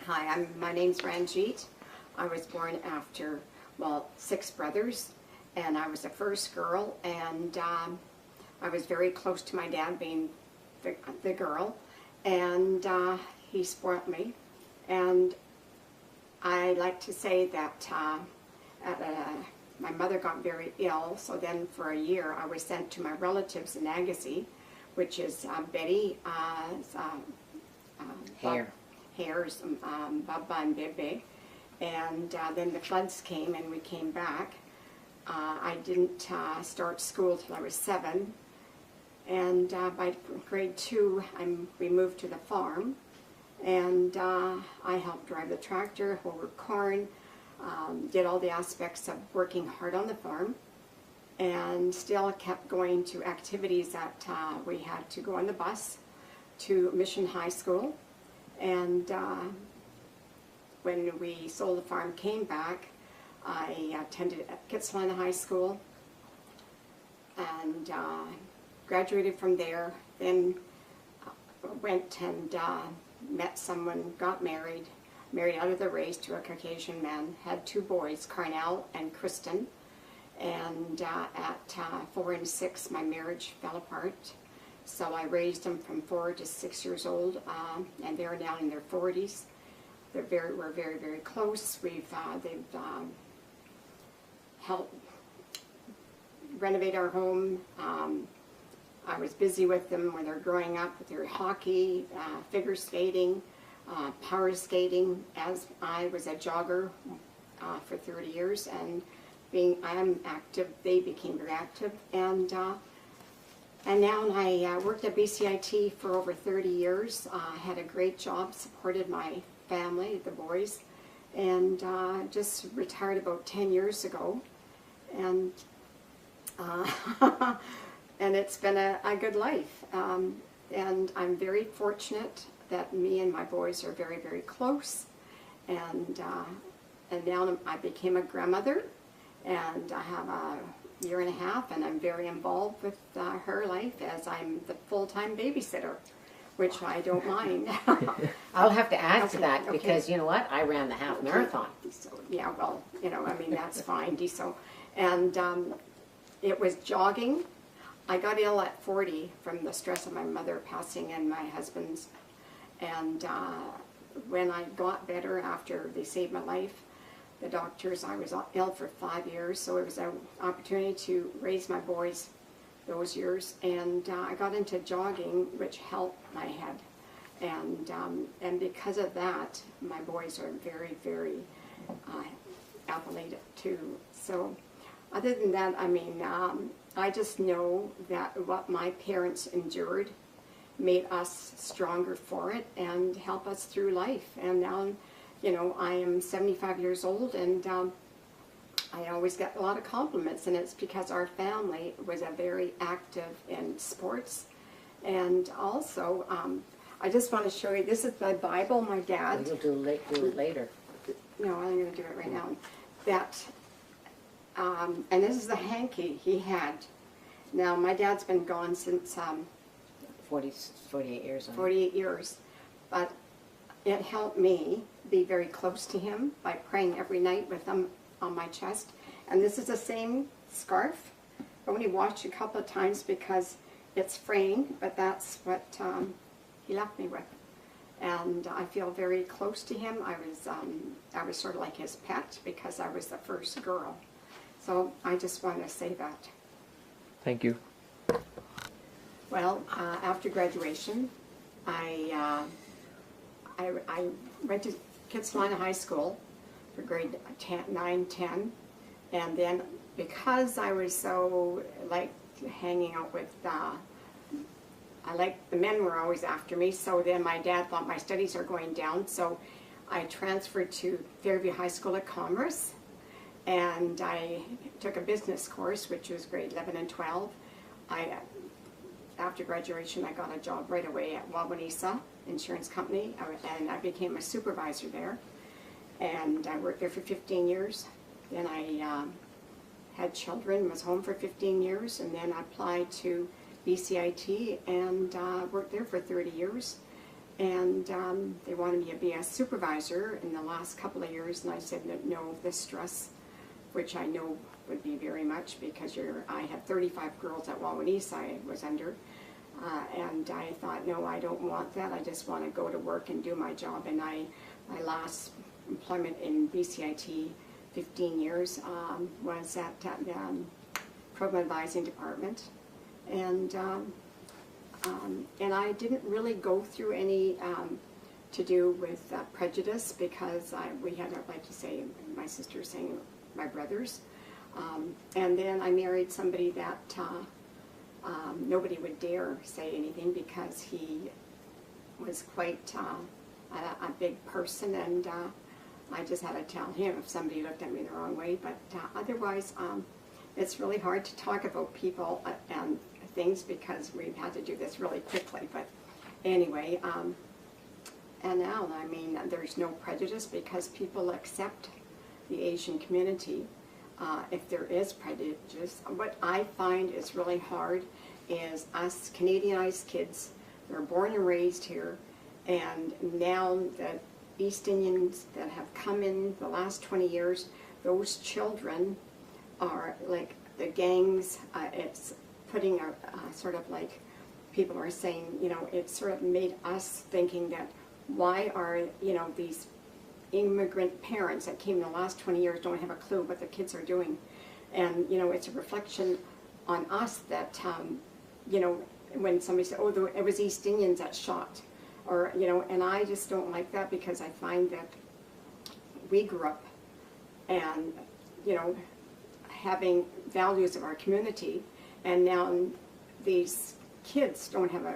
Hi, my name's Ranjit. I was born after, well, 6 brothers, and I was the first girl, and I was very close to my dad being the girl, and he spoiled me. And I like to say that my mother got very ill, so then for a year I was sent to my relatives in Agassiz, which is Betty, Hare's, Bubba and Big, and then the floods came and we came back. I didn't start school till I was 7, and by grade 2 we moved to the farm, and I helped drive the tractor, hoe corn, did all the aspects of working hard on the farm, and still kept going to activities that we had to go on the bus to Mission High School. And when we sold the farm, came back, I attended Kitsilano High School and graduated from there. Then went and met someone, got married out of the race to a Caucasian man, had 2 boys, Carnell and Kristen. And at 4 and 6, my marriage fell apart. So I raised them from 4 to 6 years old, and they're now in their 40s. We're very, very close. They've helped renovate our home. I was busy with them when they're growing up with their hockey, figure skating, power skating, as I was a jogger for 30 years, and I'm active, they became very active, and now I worked at BCIT for over 30 years. Had a great job, supported my family, the boys, and just retired about 10 years ago. And and it's been a good life. And I'm very fortunate that me and my boys are very, very close. And now I became a grandmother, and I have a year and a half, and I'm very involved with her life as I'm the full-time babysitter, which I don't mind. I'll have to add to that because you know what? I ran the half marathon. So, yeah, well, I mean, that's fine, diesel. And it was jogging. I got ill at 40 from the stress of my mother passing and my husband's. And when I got better after they saved my life, the doctors, I was ill for 5 years, so it was an opportunity to raise my boys those years, and I got into jogging, which helped my head, and because of that, my boys are very, very athletic too. So other than that, I mean, I just know that what my parents endured made us stronger for it and help us through life. And now, I am 75 years old, and I always get a lot of compliments, and it's because our family was very active in sports. And also, I just want to show you, this is my Bible, my dad. You'll do it later. No, I'm going to do it right now. And this is the hanky he had. Now, my dad's been gone since 48 years. 48 years, but it helped me be very close to him by praying every night with him on my chest. And this is the same scarf. I only washed a couple of times because it's fraying, but that's what he left me with. And I feel very close to him. I was sort of like his pet because I was the first girl. So I just want to say that. Thank you. Well, after graduation, I went to Kitsilano High School for grade 9, 10, and then because I was so liked hanging out with, the men were always after me, so then my dad thought my studies are going down, so I transferred to Fairview High School of Commerce, and I took a business course, which was grade 11 and 12. After graduation, I got a job right away at Wawanesa Insurance Company, and I became a supervisor there. And I worked there for 15 years. Then I had children, was home for 15 years, and then I applied to BCIT and worked there for 30 years. And they wanted me to be a supervisor in the last couple of years, and I said no, the stress, which I know would be very much because I had 35 girls at Wawanese I was under, and I thought, no, I don't want that. I just want to go to work and do my job. And my last employment in BCIT, 15 years, was at the program advising department, and I didn't really go through any to do with prejudice because we had, like you say, my sister saying, my brothers. And then I married somebody that nobody would dare say anything because he was quite a big person, and I just had to tell him if somebody looked at me the wrong way. But otherwise, it's really hard to talk about people and things because we've had to do this really quickly. But anyway, and now, I mean, there's no prejudice because people accept the Asian community. If there is prejudice, what I find is really hard is us Canadianized kids, they're born and raised here, and now the East Indians that have come in the last 20 years, those children are like the gangs. It's putting a sort of like, people are saying, you know, it sort of made us thinking that why are, you know, these immigrant parents that came in the last 20 years don't have a clue what their kids are doing. And, you know, it's a reflection on us that, you know, when somebody said, oh, it was East Indians that shot, or, you know, and I just don't like that because I find that we grew up and, you know, having values of our community, and now these kids don't have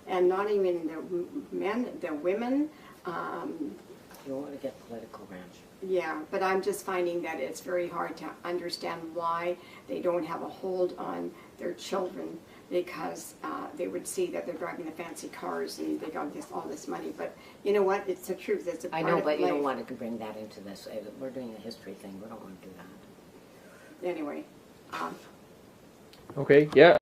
and not even the men, the women. You don't want to get political, Ranch. Yeah, but I'm just finding that it's very hard to understand why they don't have a hold on their children, because they would see that they're driving the fancy cars and they got all this money. But you know what? It's the truth. It's a part I know, of but you life. don't want to bring that into this. We're doing a history thing. We don't want to do that. Anyway. Okay, yeah.